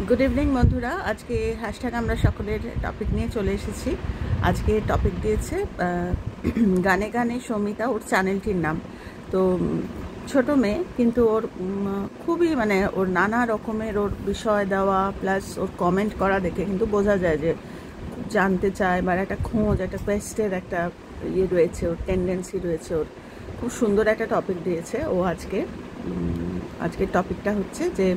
Good evening বন্ধুরা। আজকে hashtag আমরা সকলের টপিক নিয়ে চলে এসেছি। আজকে টপিক দিয়েছে গানে গানে সৌমিতা, ওর চ্যানেলটির নাম। তো ছোট মেয়ে, কিন্তু ওর খুবই ওর নানা রকমের ওর বিষয় দেওয়া প্লাস ওর কমেন্ট করা দেখে কিন্তু বোঝা যায় যে জানতে চায় বা একটা খোঁজ, একটা কোয়েস্টের একটা ইয়ে রয়েছে, ওর টেন্ডেন্সি রয়েছে। ওর খুব সুন্দর একটা টপিক দিয়েছে ও আজকের টপিকটা হচ্ছে যে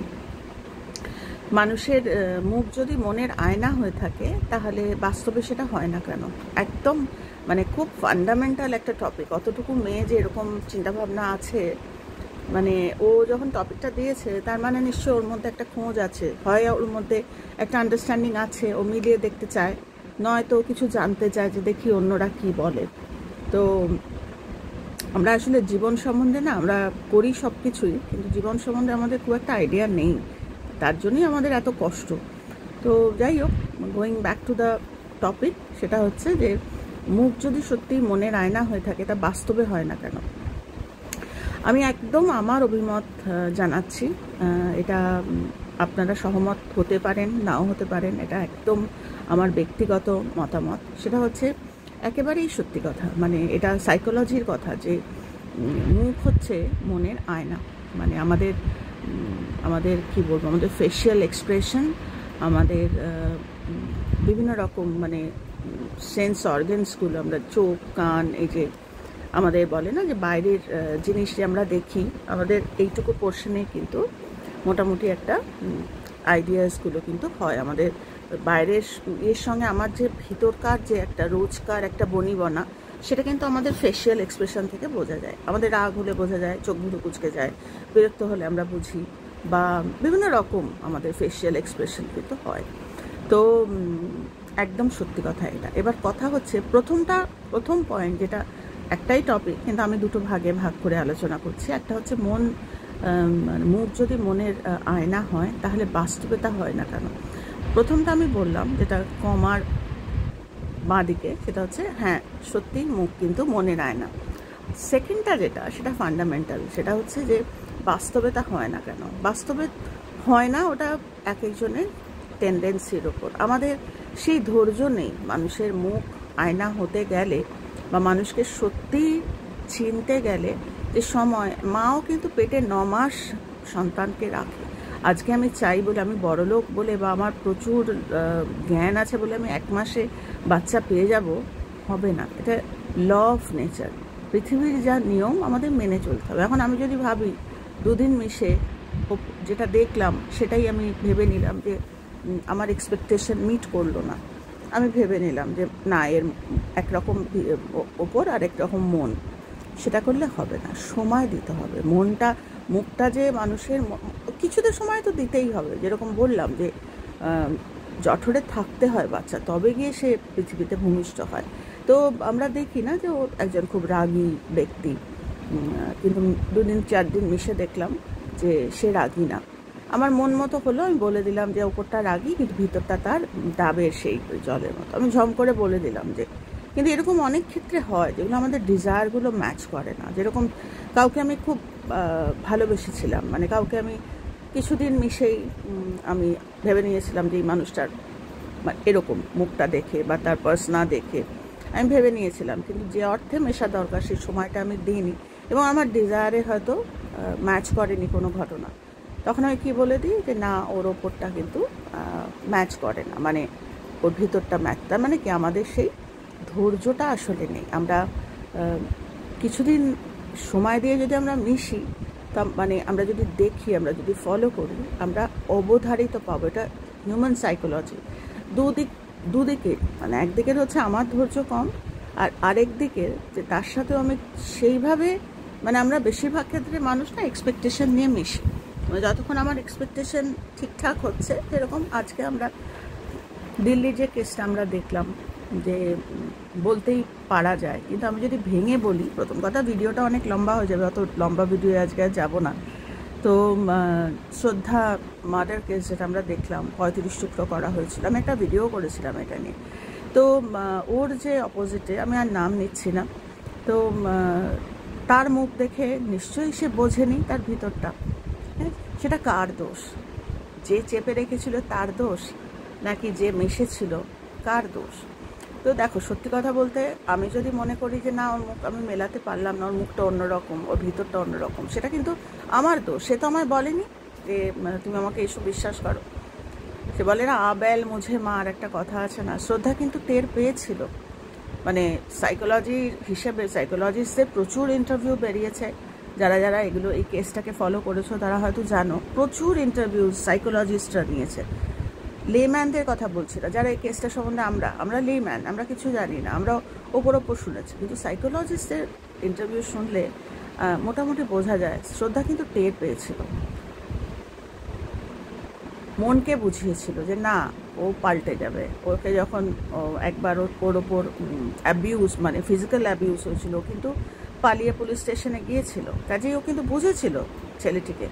মানুষের মুখ যদি মনের আয়না হয়ে থাকে তাহলে বাস্তবে সেটা হয় না কেন। একদম খুব ফান্ডামেন্টাল একটা টপিক। অতটুকু মেয়ে যে এরকম চিন্তাভাবনা আছে, ও যখন টপিকটা দিয়েছে তার নিশ্চয়ই ওর মধ্যে একটা খোঁজ আছে, হয় ওর মধ্যে একটা আন্ডারস্ট্যান্ডিং আছে, ও মিলিয়ে দেখতে চায়, নয়তো কিছু জানতে চায় যে দেখি অন্যরা কি বলে। তো আমরা আসলে জীবন সম্বন্ধে আমরা করি সব কিছুই, কিন্তু জীবন সম্বন্ধে আমাদের খুব একটা আইডিয়া নেই, তার জন্যই আমাদের এত কষ্ট। তো যাই হোক, going back to the topic, সেটা হচ্ছে যে মুখ যদি সত্যি মনের আয়না হয়ে থাকে তা বাস্তবে হয় না কেন। আমি একদম আমার অভিমত জানাচ্ছি, এটা আপনারা সহমত হতে পারেন, নাও হতে পারেন, এটা একদম আমার ব্যক্তিগত মতামত। সেটা হচ্ছে একেবারেই সত্যি কথা, এটা সাইকোলজির কথা যে মুখ হচ্ছে মনের আয়না। আমাদের কি বলবো, আমাদের ফেশিয়াল এক্সপ্রেশন, আমাদের বিভিন্ন রকম সেন্স অর্গানসগুলো, আমরা চোখ, কান, এই যে আমাদের বলে না যে বাইরের জিনিস যে আমরা দেখি, আমাদের এইটুকু পোর্শনে কিন্তু মোটামুটি একটা আইডিয়াসগুলো কিন্তু হয়। আমাদের বাইরের এর সঙ্গে আমার যে ভিতরকার যে একটা রোজকার একটা বনিবনা, সেটা কিন্তু আমাদের ফেশিয়াল এক্সপ্রেশন থেকে বোঝা যায়। আমাদের রাগ হলে বোঝা যায়, চোখ ভুরু কুঁচকে যায়, বিরক্ত হলে আমরা বুঝি, বা বিভিন্ন রকম আমাদের ফেশিয়াল এক্সপ্রেশন কিন্তু হয়। তো একদম সত্যি কথা এটা। এবার কথা হচ্ছে প্রথম পয়েন্ট, যেটা একটাই টপিক কিন্তু আমি দুটো ভাগে ভাগ করে আলোচনা করছি। একটা হচ্ছে মুখ যদি মনের আয়না হয় তাহলে বাস্তবতা হয় না কেন। প্রথমটা আমি বললাম, যেটা কমার বাঁ দিকে, সেটা হচ্ছে হ্যাঁ সত্যি মুখ কিন্তু মনের আয়না। সেকেন্ডটা যেটা, সেটা ফান্ডামেন্টাল, সেটা হচ্ছে যে বাস্তবে তা হয় না কেন। বাস্তবে হয় না, ওটা এক একজনের টেন্ডেন্সির ওপর। আমাদের সেই ধৈর্য নেই মানুষের মুখ আয়না হতে গেলে, বা মানুষকে সত্যি চিনতে গেলে যে সময়। মাও কিন্তু পেটে 9 মাস সন্তানকে রাখে। আজকে আমি চাই বলে, আমি বড়লোক বলে, বা আমার প্রচুর জ্ঞান আছে বলে আমি 1 মাসে বাচ্চা পেয়ে যাব, হবে না। এটা ল অফ নেচার, পৃথিবীর যা নিয়ম আমাদের মেনে চলতে হবে। এখন আমি যদি ভাবি 2 দিন মিশে যেটা দেখলাম সেটাই আমি ভেবে নিলাম যে আমার এক্সপেকটেশন মিট করলো না, আমি ভেবে নিলাম যে না, এর একরকম ওপর আর একরকম মন, সেটা করলে হবে না। সময় দিতে হবে। মুখটা যে মানুষের কিছুতে সময় তো দিতেই হবে। যেরকম বললাম যে জঠরে থাকতে হয় বাচ্চা, তবে গিয়ে সে পৃথিবীতে ভূমিষ্ঠ হয়। তো আমরা দেখি না যে ও একজন খুব রাগী ব্যক্তি, কিন্তু 2 দিন 4 দিন মিশে দেখলাম যে সে রাগী না। আমার মন মতো হলো, আমি বলে দিলাম যে ওপরটা রাগী কিন্তু ভিতরটা তার ডাবের সেই জলের মতো, আমি ঝম করে বলে দিলাম যে। কিন্তু এরকম অনেক ক্ষেত্রে হয় যেগুলো আমাদের ডিজায়ারগুলো ম্যাচ করে না। যেরকম কাউকে আমি খুব ভালোবেসেছিলাম, কাউকে আমি কিছুদিন মিশেই আমি ভেবে নিয়েছিলাম যে এই মানুষটার এরকম মুখটা দেখে বা তার পার্সোনা দেখে আমি ভেবে নিয়েছিলাম, কিন্তু যে অর্থে মেশা দরকার সেই সময়টা আমি দিইনি, এবং আমার ডিজায়ারে হয়তো ম্যাচ করেনি কোনো ঘটনা। তখন আমি কী বলে দিই যে না, ওর ওপরটা কিন্তু ম্যাচ করে না, ওর ভিতরটা ম্যাচ। তার কি আমাদের সেই ধৈর্যটা আসলে নেই। আমরা কিছুদিন সময় দিয়ে যদি আমরা মিশি, তা আমরা যদি দেখি, আমরা যদি ফলো করি, আমরা অবধারিত পাবো। এটা হিউম্যান সাইকোলজি। দুদিকে একদিকের হচ্ছে আমার ধৈর্য কম, আর আরেক দিকের যে তার সাথেও আমি সেইভাবে আমরা বেশিরভাগ ক্ষেত্রে মানুষ না এক্সপেকটেশন নিয়ে মিশি। যতক্ষণ আমার এক্সপেকটেশন ঠিকঠাক হচ্ছে, যেরকম আজকে আমরা দিল্লির যে কেসটা আমরা দেখলাম, যে বলতেই পারা যায়, কিন্তু আমি যদি ভেঙে বলি, প্রথম কথা ভিডিওটা অনেক লম্বা হয়ে যাবে, অত লম্বা ভিডিও আজকে আর যাবো না। তো শ্রদ্ধা মার্ডার কেস যেটা আমরা দেখলাম, 35 টুকরো করা হয়েছিল, আমি একটা ভিডিও করেছিলাম এটা নিয়ে। তো ওর যে অপোজিটে, আমি আর নাম নিচ্ছি না, তো তার মুখ দেখে নিশ্চয়ই সে বোঝেনি তার ভিতরটা। হ্যাঁ, সেটা কার দোষ? যে চেপে রেখেছিল তার দোষ, নাকি যে মিশেছিল কার দোষ? তো দেখো, সত্যি কথা বলতে আমি যদি মনে করি যে না, ওর মুখ আমি মেলাতে পারলাম না, ওর মুখটা অন্যরকম, ওর ভিতরটা অন্যরকম, সেটা কিন্তু আমার দোষ। সে তো আমায় বলেনি যে তুমি আমাকে এসব বিশ্বাস করো। সে বলে না, আবেল মুঝে মার, একটা কথা আছে না? শ্রদ্ধা কিন্তু টের পেয়েছিল। মানে সাইকোলজির হিসেবে সাইকোলজিস্টদের প্রচুর ইন্টারভিউ বেরিয়েছে। যারা যারা এগুলো এই কেসটাকে ফলো করেছো তারা হয়তো জানো, প্রচুর ইন্টারভিউ সাইকোলজিস্টরা নিয়েছে। লেম্যানদের কথা বলছি না, যারা এই কেসটা সম্বন্ধে আমরা লেম্যান, আমরা কিছু জানি না, আমরা ওপর শুনেছি। কিন্তু সাইকোলজিস্টের ইন্টারভিউ শুনলে মোটামুটি বোঝা যায় শ্রদ্ধা কিন্তু টের পেয়েছিল, মনকে বুঝিয়েছিল যে না, ও পাল্টে যাবে। ওকে যখন একবার ওর ওপর অ্যাবিউজ, মানে ফিজিক্যাল অ্যাবিউজ হয়েছিল, কিন্তু পালিয়ে পুলিশ স্টেশনে গিয়েছিল। কাজেই ও কিন্তু বুঝেছিল ছেলেটিকে।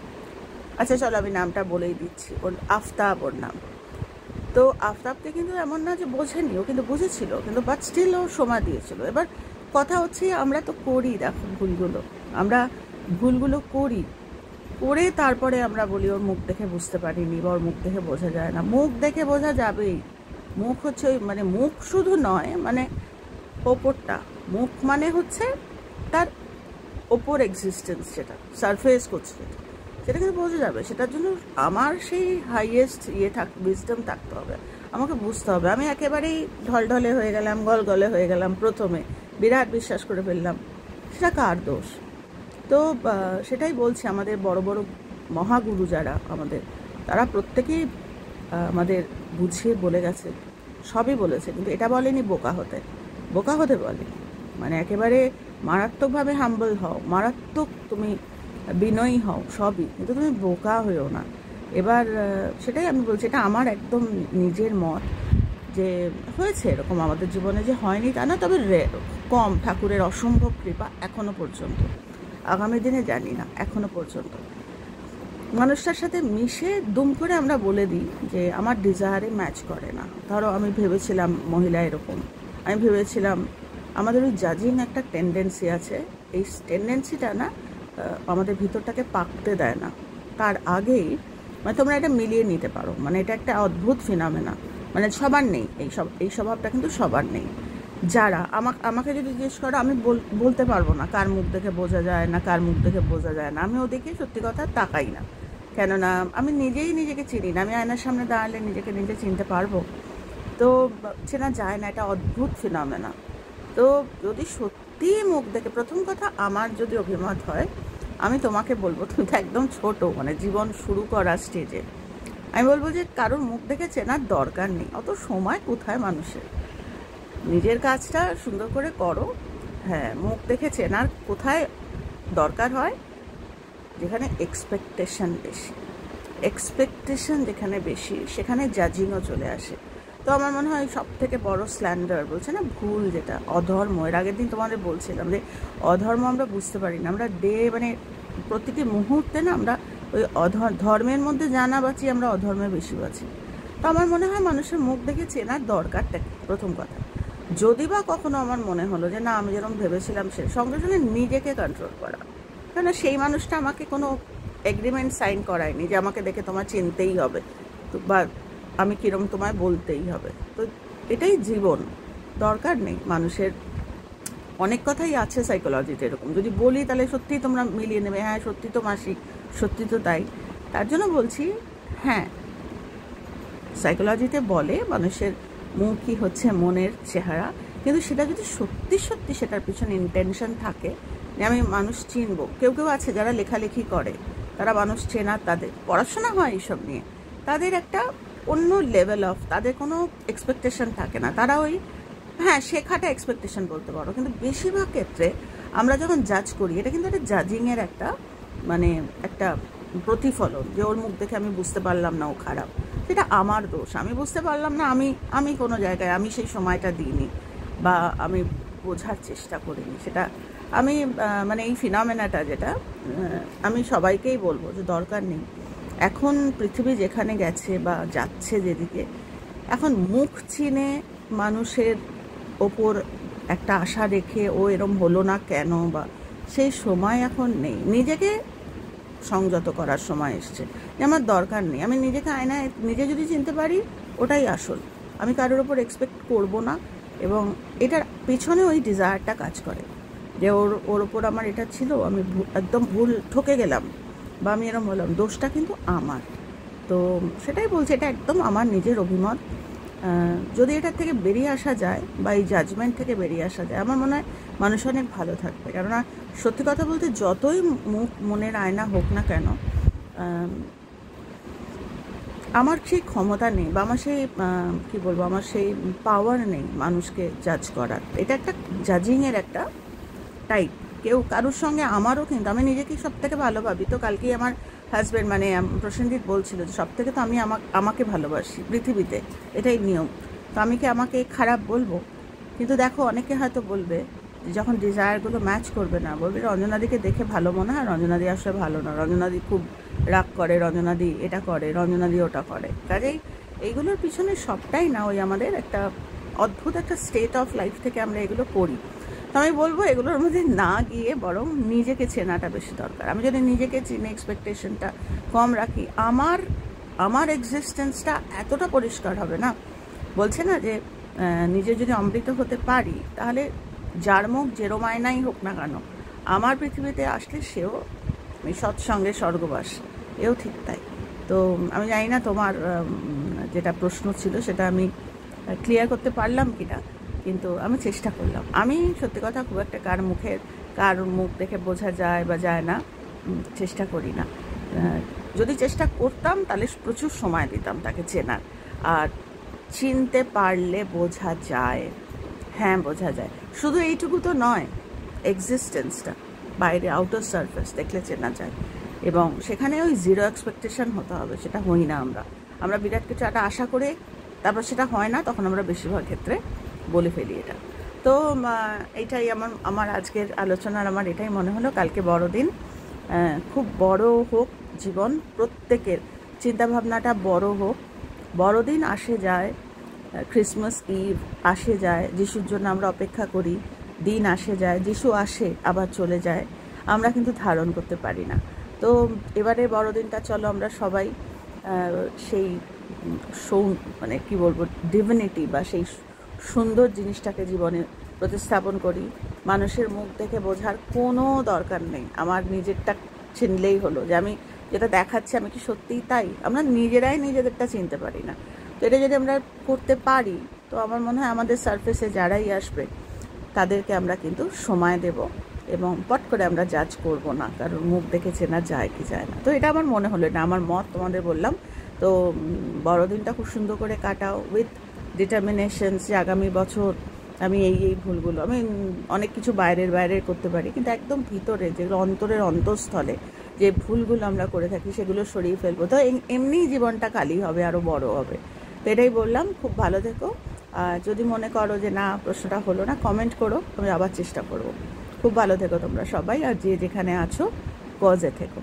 আচ্ছা চলো, আমি নামটা বলেই দিচ্ছি, ওর আফতাব ওর নাম। তো আফতাবকে কিন্তু এমন না যে বোঝেনি, ও কিন্তু বুঝেছিল, কিন্তু বাট স্টিল ও সময় দিয়েছিল। এবার কথা হচ্ছে, আমরা তো করি, দেখো আমরা ভুলগুলো করি, করে তারপরে আমরা বলি ওর মুখ দেখে বুঝতে পারিনি, বা ওর মুখ দেখে বোঝা যায় না। মুখ দেখে বোঝা যাবেই। মুখ হচ্ছে ওই, মানে মুখ শুধু নয়, মানে ওপরটা। মুখ মানে হচ্ছে তার ওপর এক্সিস্টেন্স, যেটা সারফেস করছে, সেটা কিন্তু বোঝা যাবে। সেটার জন্য আমার সেই হাইয়েস্ট উইজডম থাকতে হবে, আমাকে বুঝতে হবে। আমি একেবারেই ঢলঢলে হয়ে গেলাম, গলগলে হয়ে গেলাম, প্রথমে বিরাট বিশ্বাস করে ফেললাম, সেটা কার দোষ? তো সেটাই বলছি, আমাদের বড় বড় মহাগুরু যারা আমাদের, তারা প্রত্যেকেই আমাদের বুঝিয়ে বলে গেছে, সবই বলেছে, কিন্তু এটা বলেনি বোকা হতে বলে। মানে একেবারে মারাত্মকভাবে হাম্বল হও, মারাত্মক তুমি বিনয়ী হও, সবই, কিন্তু তুমি বোকা হয়েও না। এবার সেটাই আমি বলছি, এটা আমার একদম নিজের মত, যে হয়েছে এরকম আমাদের জীবনে, যে হয়নি তা না, তবে কম। ঠাকুরের অসম্ভব কৃপা এখনো পর্যন্ত, আগামী দিনে জানি না, এখনো পর্যন্ত মানুষটার সাথে মিশে দুম করে আমরা বলে দিই যে আমার ডিজায়ারে ম্যাচ করে না। ধরো আমি ভেবেছিলাম মহিলা এরকম, আমি ভেবেছিলাম আমাদের ওই জাজিং একটা টেন্ডেন্সি আছে, এই টেন্ডেন্সিটা না আমাদের ভিতরটাকে পাকতে দেয় না। তার আগেই মানে তোমরা এটা মিলিয়ে নিতে পারো, মানে এটা একটা অদ্ভুত ফিনোমেনা, মানে সবার নেই এই স্বভাবটা, কিন্তু সবার নেই। যারা আমাকে যদি জিজ্ঞেস করো, আমি বলতে পারবো না কার মুখ দেখে বোঝা যায় না, কার মুখ দেখে বোঝা যায় না। আমি ওদিকে সত্যি কথা তাকাই না, কেননা আমি নিজেই নিজেকে চিনি না। আমি আয়নার সামনে দাঁড়ালে নিজেকে নিজে চিনতে পারবো? তো চেনা যায় না, এটা অদ্ভুত ফিনোমেনা। তো যদি সত্যি মুখ দেখে, প্রথম কথা আমার যদি অভিমত হয়, আমি তোমাকে বলবো, তুমি তো একদম ছোট, মানে জীবন শুরু করার স্টেজে, আমি বলবো যে কারোর মুখ দেখে চেনার দরকার নেই, অত সময় কোথায় মানুষের। নিজের কাজটা সুন্দর করে করো। হ্যাঁ, মুখ দেখে চেনার কোথায় দরকার হয়? যেখানে এক্সপেকটেশন যেখানে বেশি, সেখানে জাজিংও চলে আসে। তো আমার মনে হয় সব থেকে বড় স্ল্যান্ডার, বলছে না ভুল, যেটা অধর্ম। এর আগের দিন তোমাদের বলছিলাম যে অধর্ম আমরা বুঝতে পারি না, আমরা মানে প্রতিটি মুহূর্তে না আমরা ওই ধর্মের মধ্যে জানা বাঁচি, আমরা অধর্মে বেশি বাঁচি। তো আমার মনে হয় মানুষের মুখ দেখে চেনার দরকারটা প্রথম কথা। যদি বা কখনো আমার মনে হলো যে না, আমি যেরকম ভেবেছিলাম, সে সঙ্গে সঙ্গে নিজেকে কন্ট্রোল করা, কেন সেই মানুষটা আমাকে কোনো এগ্রিমেন্ট সাইন করায়নি যে আমাকে দেখে তোমার চিনতেই হবে, তো বা আমি কিরম তোমায় বলতেই হবে। তো এটাই জীবন, দরকার নেই মানুষের। অনেক কথাই আছে সাইকোলজিতে এরকম, যদি বলি তাহলে সত্যিই তোমরা মিলিয়ে নেবে, হ্যাঁ সত্যি তো মাসি, সত্যি তো তাই। তার জন্য বলছি, হ্যাঁ সাইকোলজিতে বলে মানুষের মুখই হচ্ছে মনের চেহারা, কিন্তু সেটা যদি সত্যি সত্যি সেটার পিছনে ইন্টেনশন থাকে যে আমি মানুষ চিনবো। কেউ কেউ আছে যারা লেখালেখি করে, তারা মানুষ চেনা, তাদের পড়াশোনা হয় এইসব নিয়ে, তাদের একটা অন্য লেভেল অফ, তাদের কোনো এক্সপেকটেশন থাকে না, তারা ওই হ্যাঁ শেখাটা এক্সপেকটেশন বলতে পারো। কিন্তু বেশিরভাগ ক্ষেত্রে আমরা যখন জাজ করি, এটা কিন্তু একটা জাজিংয়ের একটা মানে একটা প্রতিফলন, যে ওর মুখ দেখে আমি বুঝতে পারলাম না ও খারাপ, সেটা আমার দোষ, আমি বুঝতে পারলাম না, আমি কোনো জায়গায় আমি সেই সময়টা দিইনি, বা আমি বোঝার চেষ্টা করিনি। সেটা আমি মানে এই ফিনোমেনাটা যেটা আমি সবাইকেই বলবো যে দরকার নেই। এখন পৃথিবী যেখানে গেছে বা যাচ্ছে যেদিকে, এখন মুখ চিনে মানুষের ওপর একটা আশা রেখে ও এরম হলো না কেন, বা সেই সময় এখন নেই। নিজেকে সংযত করার সময় এসছে, যে আমার দরকার নেই। আমি নিজেকে আয়নায় নিজে যদি চিনতে পারি, ওটাই আসল। আমি কারোর ওপর এক্সপেক্ট করব না। এবং এটার পেছনে ওই ডিজায়ারটা কাজ করে যে ওর ওপর আমার এটা ছিল, আমি একদম ভুল ঠকে গেলাম, বা আমি এরকম বললাম, দোষটা কিন্তু আমার। তো সেটাই বলছি, এটা একদম আমার নিজের অভিমত। যদি এটার থেকে বেরিয়ে আসা যায়, বা এই জাজমেন্ট থেকে বেরিয়ে আসা যায়, আমার মনে হয় মানুষ অনেক ভালো থাকবে। কেননা সত্যি কথা বলতে, যতই মুখ মনের আয়না হোক না কেন, আমার সেই ক্ষমতা নেই, বা আমার সেই কী বলবো, আমার সেই পাওয়ার নেই মানুষকে জাজ করার। এটা একটা জাজিংয়ের একটা টাইপ। কেউ কারোর সঙ্গে, আমারও কিন্তু, আমি নিজেকে সব থেকে ভালো ভাবি। তো কালকেই আমার হাজব্যান্ড মানে প্রসেনজিৎ বলছিল যে সব থেকে তো আমি আমাকে ভালোবাসি পৃথিবীতে, এটাই নিয়ম। তো আমি কি আমাকে খারাপ বলবো? কিন্তু দেখো, অনেকে হয়তো বলবে যে যখন ডিজায়ারগুলো ম্যাচ করবে না, বলবে রঞ্জনাদিকে দেখে ভালো মনে হয়, রঞ্জনাদি আসলে ভালো না, রঞ্জনাদি খুব রাগ করে, রঞ্জনাদি এটা করে, রঞ্জনাদি ওটা করে। কাজেই এইগুলোর পিছনে সবটাই না ওই আমাদের একটা অদ্ভুত একটা স্টেট অফ লাইফ থেকে আমরা এগুলো করি। তো আমি বলবো, এগুলোর মধ্যে না গিয়ে বরং নিজেকে চেনাটা বেশি দরকার। আমি যদি নিজেকে চিনে এক্সপেকটেশনটা কম রাখি, আমার এক্সিস্টেন্সটা এতটা পরিষ্কার হবে না। বলছে না যে নিজে যদি অমৃত হতে পারি, তাহলে যার মুখ যেরম আয়নাই হোক না কেন, আমার পৃথিবীতে আসলে সেও সৎসঙ্গে স্বর্গবাস, এও ঠিক তাই। তো আমি জানি না তোমার যেটা প্রশ্ন ছিল সেটা আমি ক্লিয়ার করতে পারলাম কি না, কিন্তু আমি চেষ্টা করলাম। আমি সত্যি কথা খুব একটা কার মুখ দেখে বোঝা যায় বা যায় না চেষ্টা করি না। যদি চেষ্টা করতাম তাহলে প্রচুর সময় দিতাম তাকে চেনার। আর চিনতে পারলে বোঝা যায়, হ্যাঁ বোঝা যায়। শুধু এইটুকু তো নয়, এক্সিস্টেন্সটা, বাইরে আউটার সারফেস দেখলে চেনা যায়। এবং সেখানে ওই জিরো এক্সপেকটেশন হতে হবে, সেটা হই না আমরা বিরাট কিছু একটা আশা করে তারপর সেটা হয় না, তখন আমরা বেশিরভাগ ক্ষেত্রে বলে ফেলি এটা। তো এইটাই আমার আজকের আলোচনার আমার এটাই মনে হলো। কালকে বড়দিন, খুব বড় হোক জীবন, প্রত্যেকের চিন্তাভাবনাটা বড় হোক। বড়দিন আসে যায়, ক্রিসমাস ইভ আসে যায়, যিশুর জন্য আমরা অপেক্ষা করি, দিন আসে যায়, যিশু আসে আবার চলে যায়, আমরা কিন্তু ধারণ করতে পারি না। তো এবারে বড়দিনটা চলো আমরা সবাই সেই মানে কি বলবো, ডিভিনিটি বা সেই সুন্দর জিনিসটাকে জীবনে প্রতিস্থাপন করি। মানুষের মুখ দেখে বোঝার কোনো দরকার নেই, আমার নিজেরটা চিনলেই হলো, যে আমি যেটা দেখাচ্ছি আমি কি সত্যিই তাই। আমরা নিজেরাই নিজেদেরটা চিনতে পারি না। তো এটা যদি আমরা করতে পারি, তো আমার মনে হয় আমাদের সারফেসে যারাই আসবে তাদেরকে আমরা কিন্তু সময় দেব, এবং পট করে আমরা জাজ করব না, কারণ মুখ দেখে চেনা যায় কি যায় না। তো এটা আমার মনে হলো, এটা আমার মত, তোমাদের বললাম। তো বড়দিনটা খুব সুন্দর করে কাটাও, উইথ ডিটারমিনেশনস, যে আগামী বছর আমি এই ভুলগুলো, আমি অনেক কিছু বাইরের করতে পারি, কিন্তু একদম ভিতরে যেগুলো অন্তরের অন্তঃস্থলে যে ভুলগুলো আমরা করে থাকি সেগুলো সরিয়ে ফেলবো। তো এমনিই জীবনটা খালি হবে, আরও বড় হবে। তো এটাই বললাম, খুব ভালো থেকো। যদি মনে করো যে না, প্রশ্নটা হলো না, কমেন্ট করো, আমি আবার চেষ্টা করব। খুব ভালো থেকো তোমরা সবাই, আর যে যেখানে আছো পজে থেকো।